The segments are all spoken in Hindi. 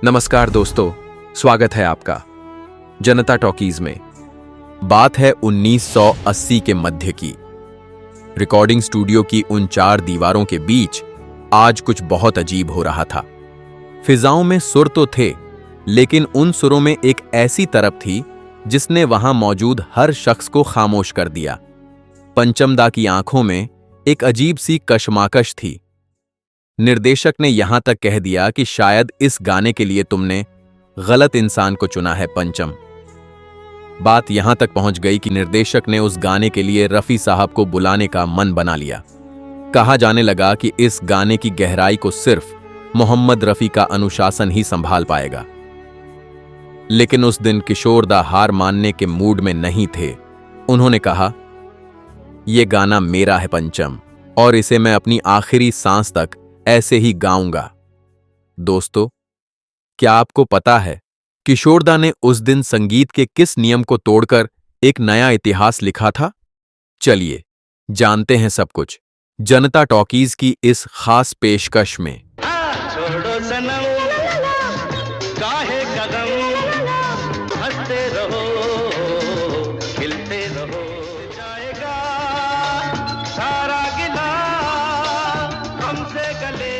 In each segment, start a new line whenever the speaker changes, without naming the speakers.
नमस्कार दोस्तों, स्वागत है आपका जनता टॉकीज में। बात है 1980 के मध्य की। रिकॉर्डिंग स्टूडियो की उन चार दीवारों के बीच आज कुछ बहुत अजीब हो रहा था। फिजाओं में सुर तो थे, लेकिन उन सुरों में एक ऐसी तरफ थी जिसने वहां मौजूद हर शख्स को खामोश कर दिया। पंचमदा की आंखों में एक अजीब सी कशमाकश थी। निर्देशक ने यहां तक कह दिया कि शायद इस गाने के लिए तुमने गलत इंसान को चुना है पंचम। बात यहां तक पहुंच गई कि निर्देशक ने उस गाने के लिए रफी साहब को बुलाने का मन बना लिया। कहा जाने लगा कि इस गाने की गहराई को सिर्फ मोहम्मद रफी का अनुशासन ही संभाल पाएगा। लेकिन उस दिन किशोर दा हार मानने के मूड में नहीं थे। उन्होंने कहा, यह गाना मेरा है पंचम, और इसे मैं अपनी आखिरी सांस तक ऐसे ही गाऊंगा। दोस्तों, क्या आपको पता है किशोर दा ने उस दिन संगीत के किस नियम को तोड़कर एक नया इतिहास लिखा था? चलिए जानते हैं सब कुछ जनता टॉकीज की इस खास पेशकश में।
छोड़ो सनम, काहे कदम, हंसते रहो, खिलते रहो, जाएगा सारा गिला हमसे गले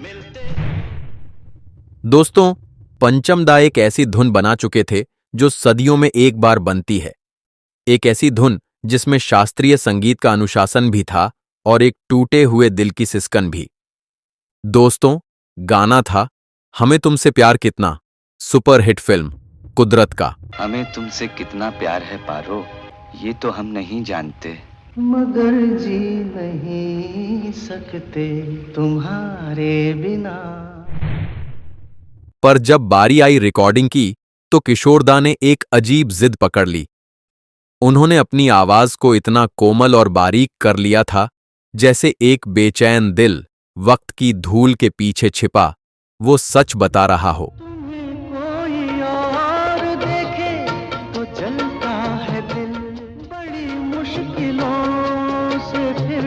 मिलते।
दोस्तों, पंचमदा एक ऐसी धुन बना चुके थे जो सदियों में एक बार बनती है। एक ऐसी धुन जिसमें शास्त्रीय संगीत का अनुशासन भी था और एक टूटे हुए दिल की सिसकन भी। दोस्तों, गाना था हमें तुमसे प्यार कितना, सुपरहिट फिल्म कुदरत का।
हमें तुमसे कितना प्यार है पारो, ये तो हम नहीं जानते,
मगर जी नहीं सकते तुम्हारे बिना।
पर जब बारी आई रिकॉर्डिंग की तो किशोर दा ने एक अजीब जिद पकड़ ली। उन्होंने अपनी आवाज को इतना कोमल और बारीक कर लिया था जैसे एक बेचैन दिल वक्त की धूल के पीछे छिपा वो सच बता रहा हो।
तुम्हें कोई और देखे तो चलता है दिल, बड़ी मुश्किलों से फिर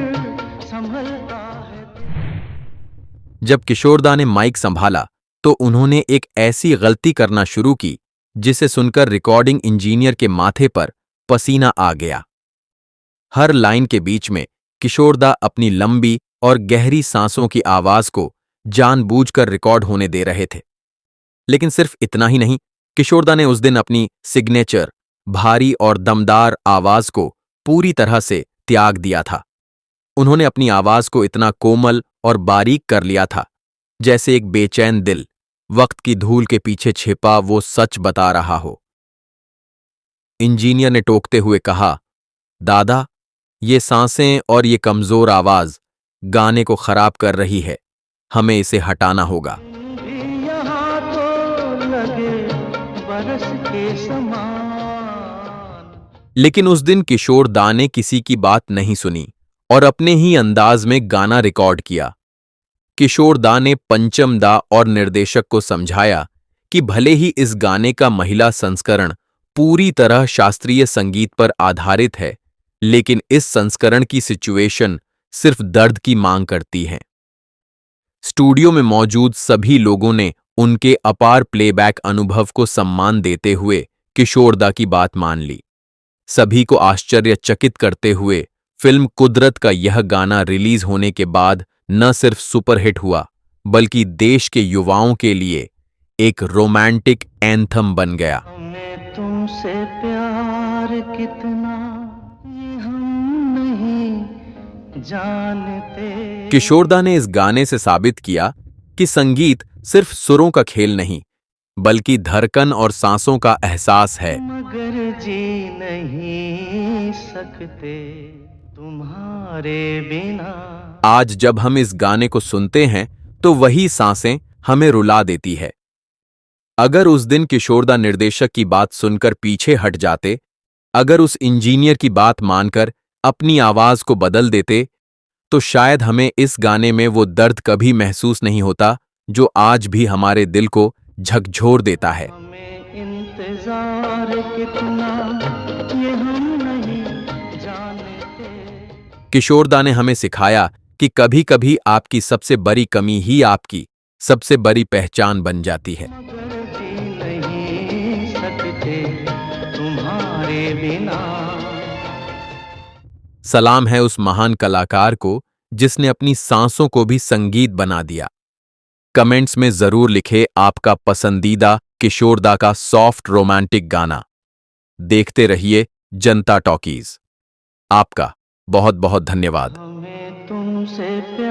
संभलता है दिल।
जब किशोर दा ने माइक संभाला तो उन्होंने एक ऐसी गलती करना शुरू की जिसे सुनकर रिकॉर्डिंग इंजीनियर के माथे पर पसीना आ गया। हर लाइन के बीच में किशोर दा अपनी लंबी और गहरी सांसों की आवाज को जानबूझकर रिकॉर्ड होने दे रहे थे। लेकिन सिर्फ इतना ही नहीं, किशोर दा ने उस दिन अपनी सिग्नेचर भारी और दमदार आवाज को पूरी तरह से त्याग दिया था। उन्होंने अपनी आवाज को इतना कोमल और बारीक कर लिया था जैसे एक बेचैन दिल वक्त की धूल के पीछे छिपा वो सच बता रहा हो। इंजीनियर ने टोकते हुए कहा, दादा, ये सांसें और ये कमजोर आवाज गाने को खराब कर रही है, हमें इसे हटाना होगा।
भी यहाँ तो लगे बरस के समान।
लेकिन उस दिन किशोर दा ने किसी की बात नहीं सुनी और अपने ही अंदाज में गाना रिकॉर्ड किया। किशोर दा ने पंचम दा और निर्देशक को समझाया कि भले ही इस गाने का महिला संस्करण पूरी तरह शास्त्रीय संगीत पर आधारित है, लेकिन इस संस्करण की सिचुएशन सिर्फ दर्द की मांग करती है। स्टूडियो में मौजूद सभी लोगों ने उनके अपार प्लेबैक अनुभव को सम्मान देते हुए किशोर दा की बात मान ली। सभी को आश्चर्यचकित करते हुए फिल्म कुदरत का यह गाना रिलीज होने के बाद न सिर्फ सुपरहिट हुआ, बल्कि देश के युवाओं के लिए एक रोमांटिक एंथम बन गया।
हमें तुमसे प्यार कितना ये हम नहीं जानते।
किशोर दा ने इस गाने से साबित किया कि संगीत सिर्फ सुरों का खेल नहीं, बल्कि धड़कन और सांसों का एहसास है।
मगर जी नहीं सकते तुम्हारे बिना।
आज जब हम इस गाने को सुनते हैं तो वही सांसें हमें रुला देती है। अगर उस दिन किशोर दा निर्देशक की बात सुनकर पीछे हट जाते, अगर उस इंजीनियर की बात मानकर अपनी आवाज को बदल देते, तो शायद हमें इस गाने में वो दर्द कभी महसूस नहीं होता जो आज भी हमारे दिल को झकझोर देता है।
हमें इंतजार कितना ये हम नहीं जानते।
किशोर दा ने हमें सिखाया कि कभी कभी आपकी सबसे बड़ी कमी ही आपकी सबसे बड़ी पहचान बन जाती है।
मगर जी नहीं सकते तुम्हारे बिना।
सलाम है उस महान कलाकार को जिसने अपनी सांसों को भी संगीत बना दिया। कमेंट्स में जरूर लिखे आपका पसंदीदा किशोरदा का सॉफ्ट रोमांटिक गाना। देखते रहिए जनता टॉकीज। आपका बहुत बहुत धन्यवाद।
हमें तुमसे प्यार